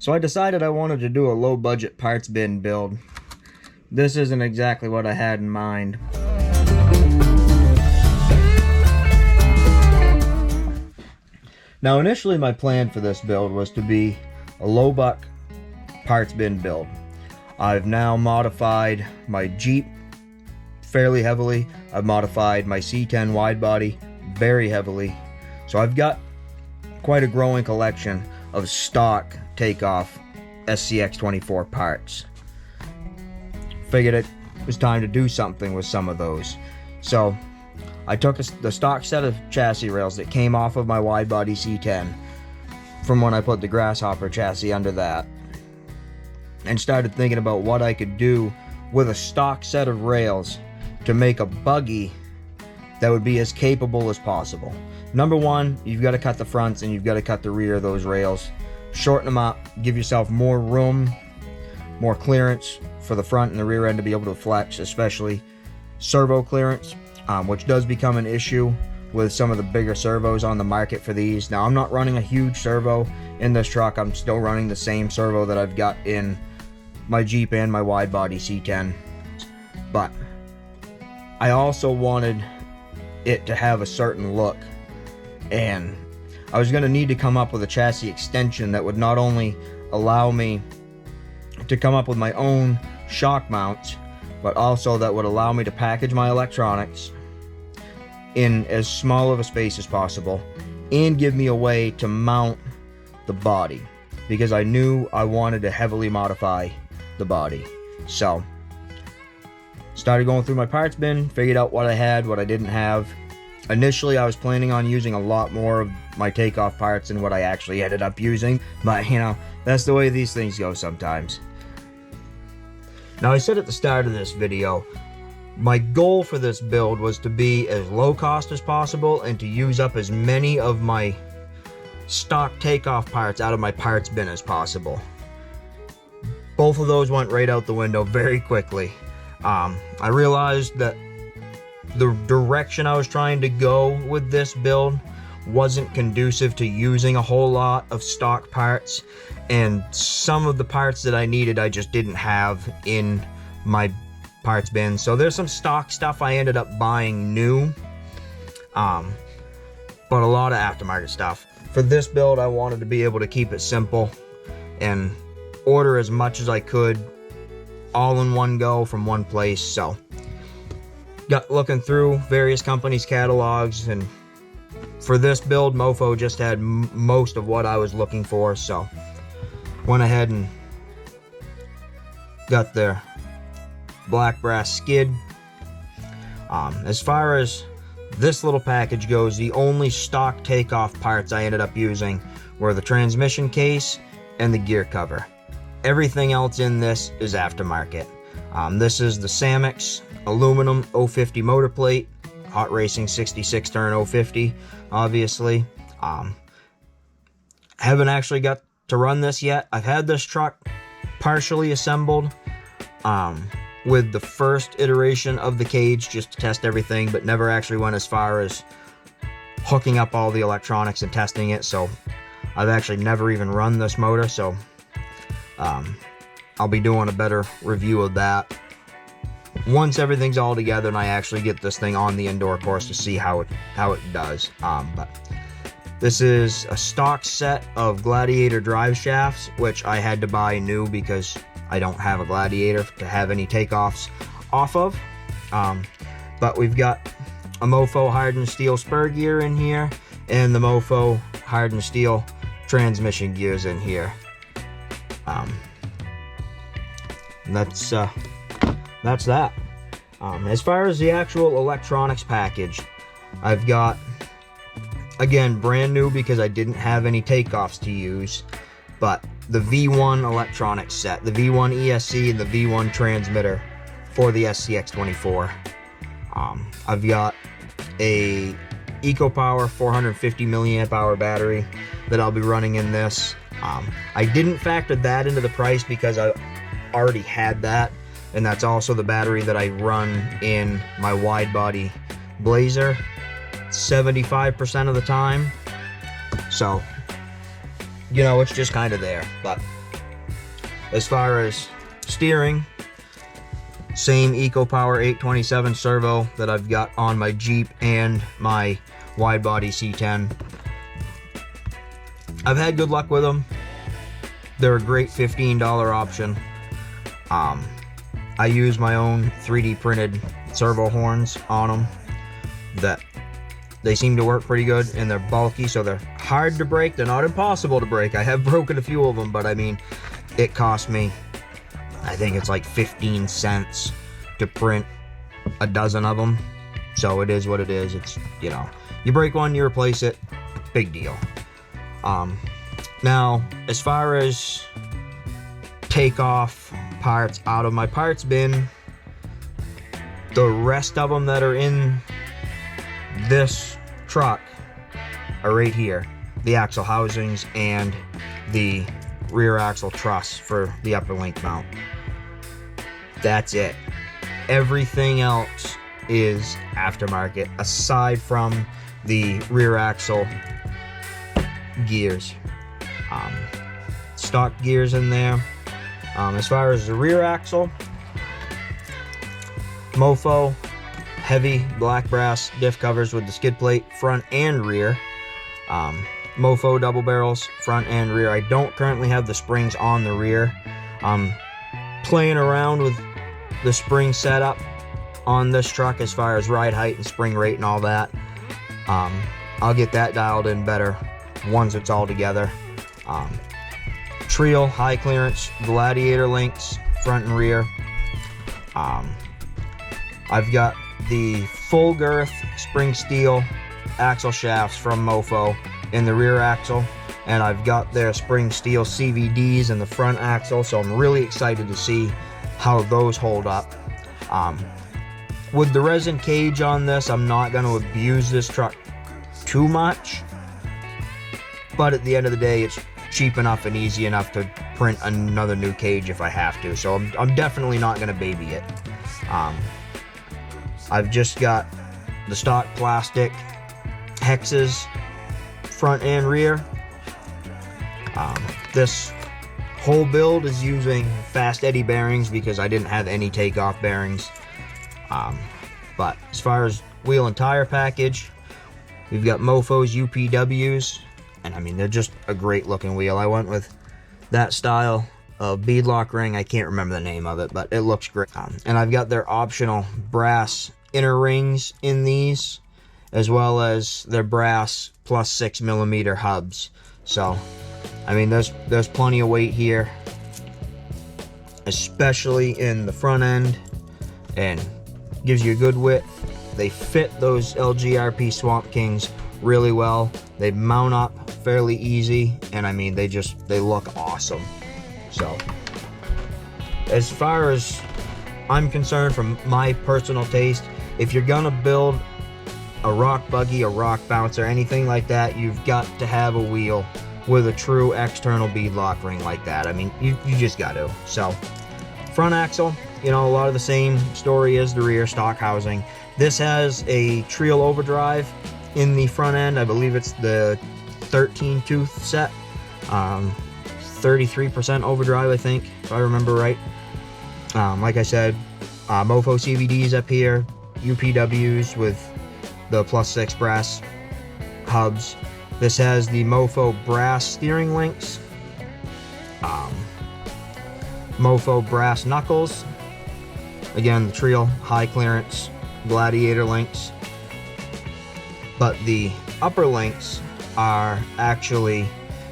So I decided I wanted to do a low budget parts bin build. This isn't exactly what I had in mind. Now initially my plan for this build was to be a low buck parts bin build. I've now modified my Jeep fairly heavily. I've modified my C10 wide body very heavily. So I've got quite a growing collection of stock takeoff SCX24 parts. Figured it was time to do something with some of those. So I took the stock set of chassis rails that came off of my wide body C10 from when I put the Grasshopper chassis under that, and started thinking about what I could do with a stock set of rails to make a buggy that would be as capable as possible. Number one, you've got to cut the fronts and you've got to cut the rear of those rails. Shorten them up, give yourself more room, more clearance for the front and the rear end to be able to flex, especially servo clearance, which does become an issue with some of the bigger servos on the market for these. Now, I'm not running a huge servo in this truck. I'm still running the same servo that I've got in my Jeep and my wide body C10. But I also wanted it to have a certain look, and I was going to need to come up with a chassis extension that would not only allow me to come up with my own shock mounts, but also that would allow me to package my electronics in as small of a space as possible and give me a way to mount the body, because I knew I wanted to heavily modify the body. So started going through my parts bin, figured out what I had, what I didn't have. Initially I was planning on using a lot more of my takeoff parts than what I actually ended up using, but you know, that's the way these things go sometimes. Now, I said at the start of this video, my goal for this build was to be as low cost as possible and to use up as many of my stock takeoff parts out of my parts bin as possible. Both of those went right out the window very quickly. I realized that the direction I was trying to go with this build wasn't conducive to using a whole lot of stock parts, and some of the parts that I needed I just didn't have in my parts bin. So there's some stock stuff I ended up buying new, but a lot of aftermarket stuff. For this build, I wanted to be able to keep it simple and order as much as I could all in one go from one place. So got looking through various companies' catalogs, and for this build, Mofo just had most of what I was looking for, so went ahead and got their black brass skid. As far as this little package goes, the only stock takeoff parts I ended up using were the transmission case and the gear cover. Everything else in this is aftermarket. This is the Samex aluminum 050 motor plate, hot racing 66 turn 050, obviously. Haven't actually got to run this yet. I've had this truck partially assembled with the first iteration of the cage just to test everything, but never actually went as far as hooking up all the electronics and testing it. So I've actually never even run this motor, so I'll be doing a better review of that once everything's all together and I actually get this thing on the indoor course to see how it does. But this is a stock set of Gladiator drive shafts, which I had to buy new because I don't have a Gladiator to have any takeoffs off of. But we've got a Mofo hardened steel spur gear in here and the Mofo hardened steel transmission gears in here. That's that. As far as the actual electronics package, I've got, again, brand new because I didn't have any takeoffs to use, but the V1 electronics set, the V1 ESC and the V1 transmitter for the SCX24. I've got a EcoPower 450 milliamp hour battery that I'll be running in this. I didn't factor that into the price because I already had that, and that's also the battery that I run in my wide body Blazer 75% of the time. So, you know, it's just kind of there. But As far as steering, same EcoPower 827 servo that I've got on my Jeep and my wide body C10. I've had good luck with them. They're a great $15 option. I use my own 3D printed servo horns on them. That they seem to work pretty good, and they're bulky, so they're hard to break. They're not impossible to break. I have broken a few of them, but I mean, it cost me, I think it's like 15 cents to print a dozen of them. So it is what it is. It's, you know, you break one, you replace it, big deal. Now, as far as take off parts out of my parts bin, the rest of them that are in this truck are right here. The axle housings and the rear axle truss for the upper link mount. That's it. Everything else is aftermarket, aside from the rear axle gears. Stock gears in there. As far as the rear axle, Mofo heavy black brass diff covers with the skid plate front and rear. Mofo double barrels front and rear. I don't currently have the springs on the rear. I'm playing around with the spring setup on this truck as far as ride height and spring rate and all that. I'll get that dialed in better once it's all together. Trio high clearance gladiator links front and rear. I've got the full girth spring steel axle shafts from Mofo in the rear axle, and I've got their spring steel CVDs in the front axle, so I'm really excited to see how those hold up. With the resin cage on this, I'm not going to abuse this truck too much, but at the end of the day, it's cheap enough and easy enough to print another new cage if I have to, so I'm definitely not going to baby it. I've just got the stock plastic hexes front and rear. This whole build is using fast eddy bearings because I didn't have any takeoff bearings. But as far as wheel and tire package, we've got Mofo's UPWs, and I mean, they're just a great looking wheel. I went with that style of beadlock ring. I can't remember the name of it, but it looks great. And I've got their optional brass inner rings in these, as well as their brass plus 6mm hubs. So, I mean, there's plenty of weight here, especially in the front end, and gives you a good width. They fit those LGRP Swamp Kings really well. They mount up fairly easy, and I mean, they look awesome. So, as far as I'm concerned, from my personal taste, if you're gonna build a rock buggy, a rock bouncer, anything like that, you've got to have a wheel with a true external beadlock ring like that. I mean, you just got to. So, front axle, you know, a lot of the same story as the rear stock housing. This has a Trio overdrive in the front end. I believe it's the 13 tooth set. 33% overdrive, I think, if I remember right. Like I said, Mofo CVDs up here, UPWs with the +6 brass hubs. This has the Mofo brass steering links, Mofo brass knuckles, again the Trio high clearance gladiator links, but the upper links are actually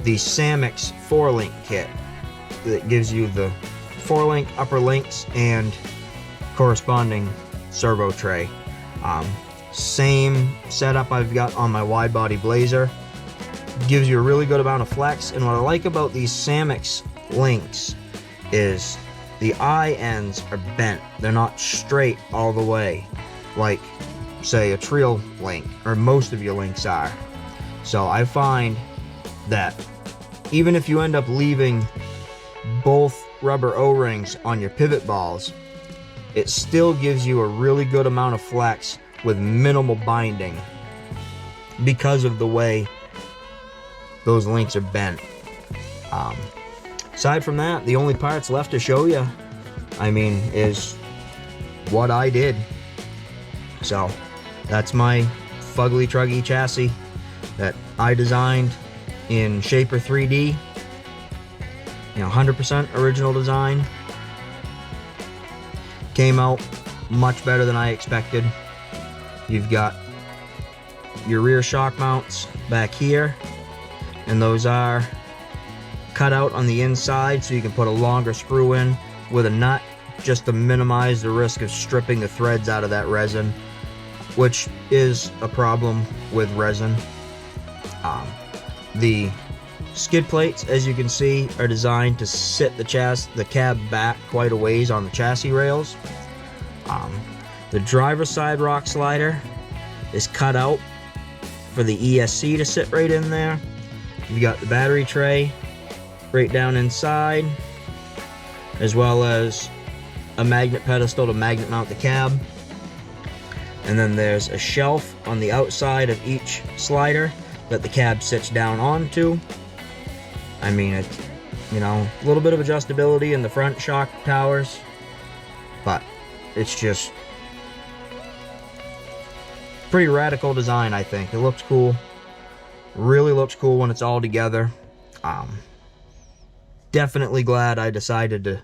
the Samix 4-link kit that gives you the 4-link upper links and corresponding servo tray. Same setup I've got on my wide body Blazer. Gives you a really good amount of flex, and what I like about these Samix links is the eye ends are bent. They're not straight all the way like, say, a Trio link, or most of your links are. So I find that even if you end up leaving both rubber O-rings on your pivot balls, it still gives you a really good amount of flex with minimal binding because of the way those links are bent. aside from that, the only parts left to show you, I mean, is what I did. So that's my Fugly Truggy chassis that I designed in Shaper 3D. 100% original design. Came out much better than I expected. You've got your rear shock mounts back here, and those are cut out on the inside so you can put a longer screw in with a nut just to minimize the risk of stripping the threads out of that resin, which is a problem with resin. The skid plates, as you can see, are designed to sit the cab back quite a ways on the chassis rails. The driver's side rock slider is cut out for the ESC to sit right in there. You got the battery tray right down inside, as well as a magnet pedestal to magnet mount the cab. And then there's a shelf on the outside of each slider that the cab sits down onto. I mean, it's, a little bit of adjustability in the front shock towers, but it's just pretty radical design, I think. It looks cool. Really looks cool when it's all together. Definitely glad I decided to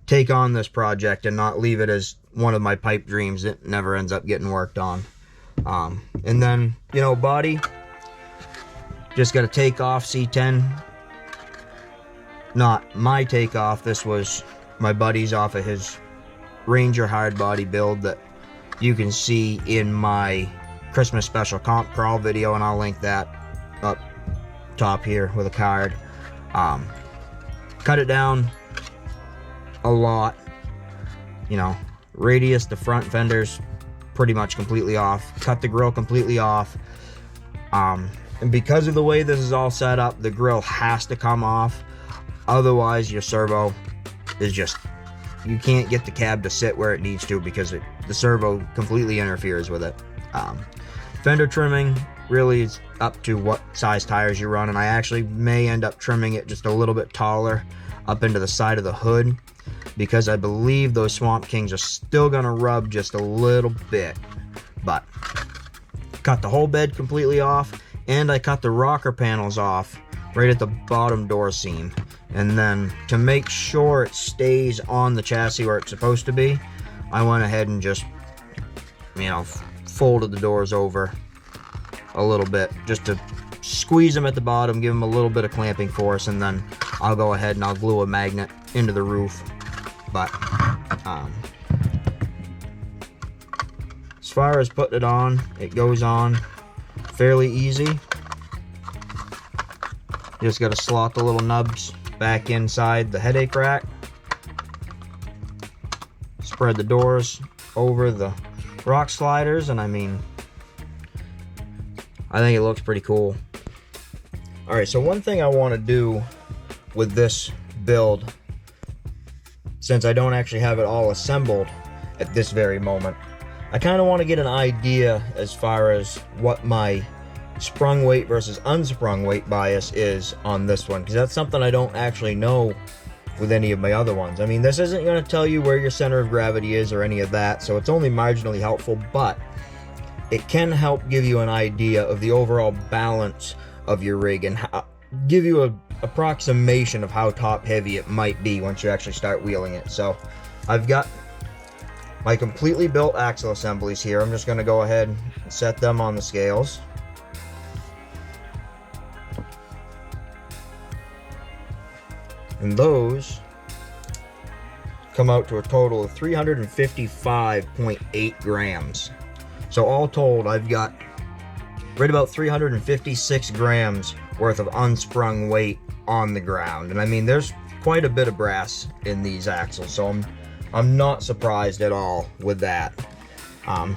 take on this project and not leave it as one of my pipe dreams that never ends up getting worked on. And then, body, just got a takeoff C10. Not my takeoff, this was my buddy's off of his Ranger hard body build that you can see in my Christmas special comp crawl video, and I'll link that up top here with a card. Cut it down a lot. Radius, the front fenders pretty much completely off. Cut the grill completely off. And because of the way this is all set up, the grill has to come off. Otherwise, your servo is just, you can't get the cab to sit where it needs to because the servo completely interferes with it. Fender trimming really is up to what size tires you run, and I actually may end up trimming it just a little bit taller up into the side of the hood because I believe those Swamp Kings are still gonna rub just a little bit. But cut the whole bed completely off, and I cut the rocker panels off right at the bottom door seam. And then to make sure it stays on the chassis where it's supposed to be, I went ahead and just, folded the doors over a little bit just to squeeze them at the bottom, give them a little bit of clamping force, and then I'll go ahead and I'll glue a magnet into the roof. But as far as putting it on, it goes on fairly easy. Just got to slot the little nubs back inside the headache rack, spread the doors over the rock sliders, and I think it looks pretty cool. Alright, so one thing I want to do with this build, since I don't actually have it all assembled at this very moment, I kind of want to get an idea as far as what my sprung weight versus unsprung weight bias is on this one, because that's something I don't actually know with any of my other ones. This isn't going to tell you where your center of gravity is or any of that, so it's only marginally helpful, but it can help give you an idea of the overall balance of your rig and give you an approximation of how top heavy it might be once you actually start wheeling it. So I've got my completely built axle assemblies here. I'm just going to go ahead and set them on the scales. And those come out to a total of 355.8 grams. So all told, I've got right about 356 grams worth of unsprung weight on the ground. And there's quite a bit of brass in these axles, so I'm not surprised at all with that.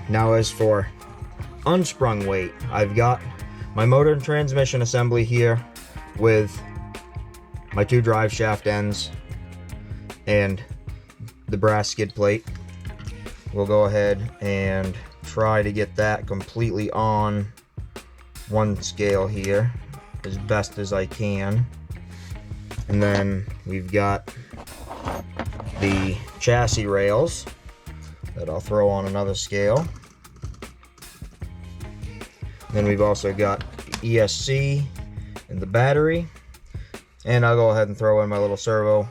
Now as for unsprung weight, I've got my motor and transmission assembly here with my two drive shaft ends and the brass skid plate. We'll go ahead and try to get that completely on one scale here as best as I can. And then we've got the chassis rails that I'll throw on another scale. Then we've also got the ESC and the battery. And I'll go ahead and throw in my little servo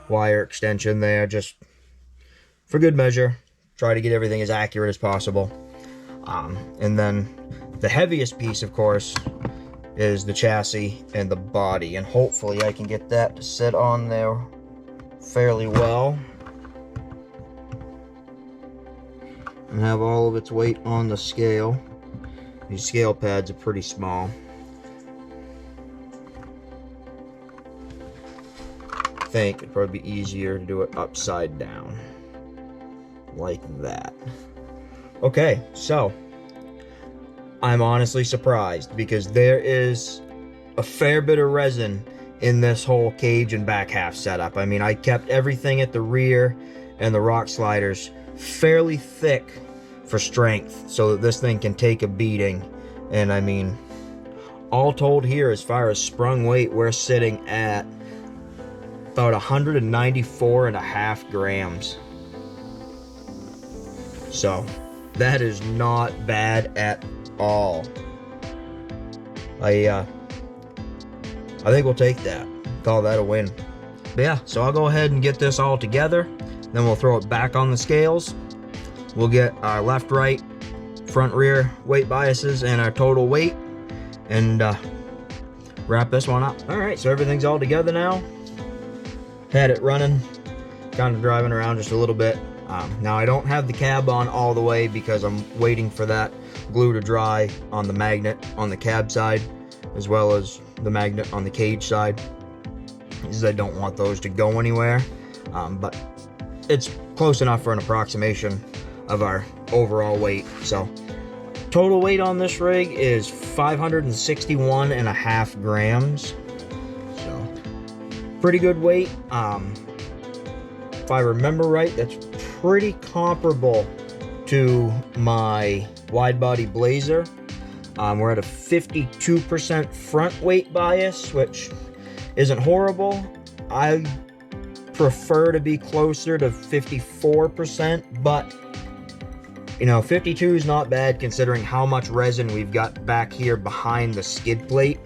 wire extension there, just for good measure. Try to get everything as accurate as possible. And then the heaviest piece, of course, is the chassis and the body. And hopefully I can get that to sit on there fairly well and have all of its weight on the scale. These scale pads are pretty small. I think it'd probably be easier to do it upside down, like that. Okay, so I'm honestly surprised because there is a fair bit of resin in this whole cage and back half setup. I mean, I kept everything at the rear and the rock sliders fairly thick for strength so that this thing can take a beating. And I mean, all told here, as far as sprung weight, we're sitting at about 194.5 grams. So that is not bad at all. I think we'll take that. Call that a win. But yeah, so I'll go ahead and get this all together. Then we'll throw it back on the scales. We'll get our left, right, front, rear weight biases and our total weight, and wrap this one up. All right, so everything's all together now. Had it running, kind of driving around just a little bit. Now I don't have the cab on all the way because I'm waiting for that glue to dry on the magnet on the cab side, as well as the magnet on the cage side, because I don't want those to go anywhere. But it's close enough for an approximation of our overall weight. So total weight on this rig is 561.5 grams. So pretty good weight. If I remember right, that's pretty comparable to my wide body Blazer. We're at a 52% front weight bias, which isn't horrible. I prefer to be closer to 54%, but you know, 52 is not bad considering how much resin we've got back here behind the skid plate,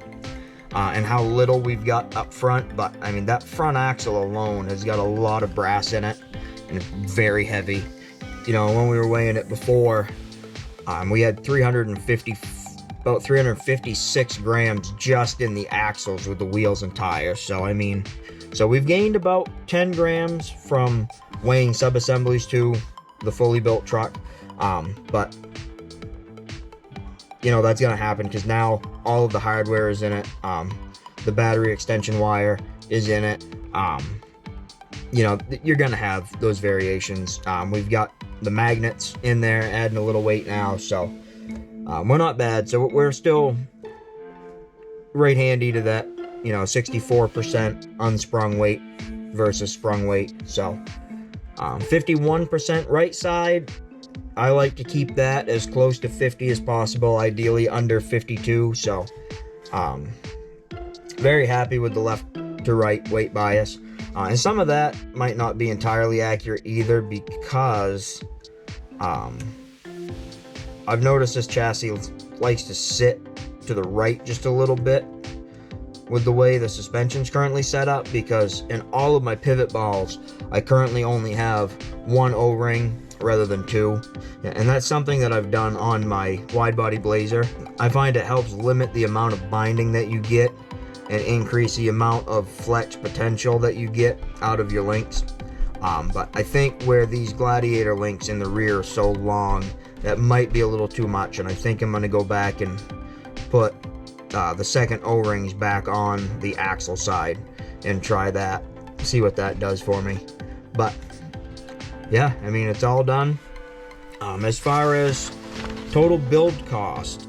and how little we've got up front. But I mean, that front axle alone has got a lot of brass in it, and it's very heavy. You know, when we were weighing it before, we had about 356 grams just in the axles with the wheels and tires. So I mean, so we've gained about 10 grams from weighing sub-assemblies to the fully built truck. But you know, that's gonna happen because now all of the hardware is in it. The battery extension wire is in it. You know, you're gonna have those variations. We've got the magnets in there, adding a little weight now, so we're not bad. So we're still right handy to that, you know, 64% unsprung weight versus sprung weight. So 51% right side. I like to keep that as close to 50 as possible, ideally under 52. So very happy with the left to right weight bias. And some of that might not be entirely accurate either, because I've noticed this chassis likes to sit to the right just a little bit with the way the suspension's currently set up, because in all of my pivot balls, I currently only have one O-ring rather than two. And that's something that I've done on my wide body Blazer. I find it helps limit the amount of binding that you get and increase the amount of flex potential that you get out of your links. But I think where these Gladiator links in the rear are so long, that might be a little too much, and I think I'm going to go back and put the second O-rings back on the axle side and try that, see what that does for me. But yeah, I mean, it's all done. As far as total build cost,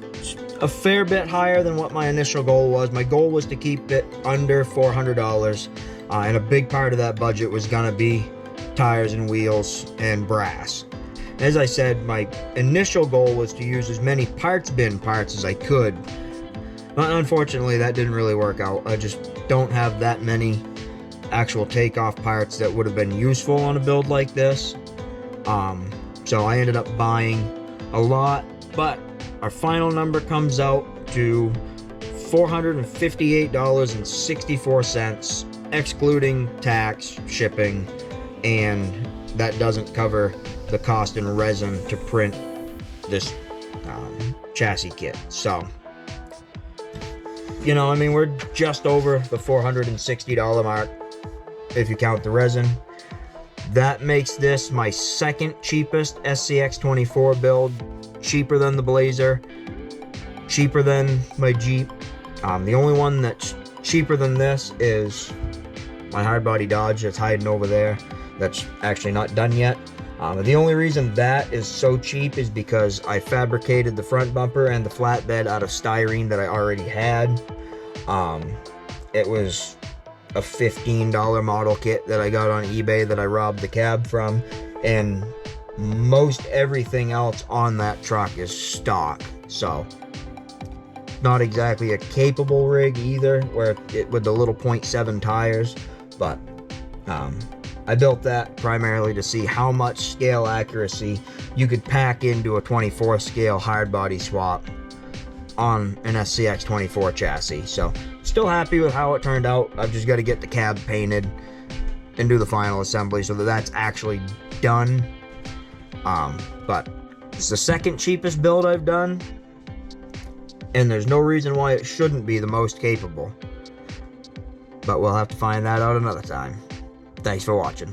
a fair bit higher than what my initial goal was. My goal was to keep it under $400, and a big part of that budget was gonna be tires and wheels and brass. As I said, my initial goal was to use as many parts bin parts as I could, But unfortunately, that didn't really work out. I just don't have that many actual takeoff parts that would have been useful on a build like this. So I ended up buying a lot, but our final number comes out to $458.64, excluding tax, shipping, and that doesn't cover the cost in resin to print this chassis kit. So, you know, I mean, we're just over the $460 mark if you count the resin. That makes this my second cheapest SCX24 build, cheaper than the Blazer, cheaper than my Jeep. The only one that's cheaper than this is my hardbody Dodge that's hiding over there. That's actually not done yet. The only reason that is so cheap is because I fabricated the front bumper and the flatbed out of styrene that I already had. It was a $15 model kit that I got on eBay that I robbed the cab from, and most everything else on that truck is stock. So not exactly a capable rig either, where with the little 0.7 tires, but I built that primarily to see how much scale accuracy you could pack into a 24 scale hard body swap on an SCX24 chassis. So still happy with how it turned out. I've just got to get the cab painted and do the final assembly so that that's actually done. But it's the second cheapest build I've done, and there's no reason why it shouldn't be the most capable. But we'll have to find that out another time. Thanks for watching.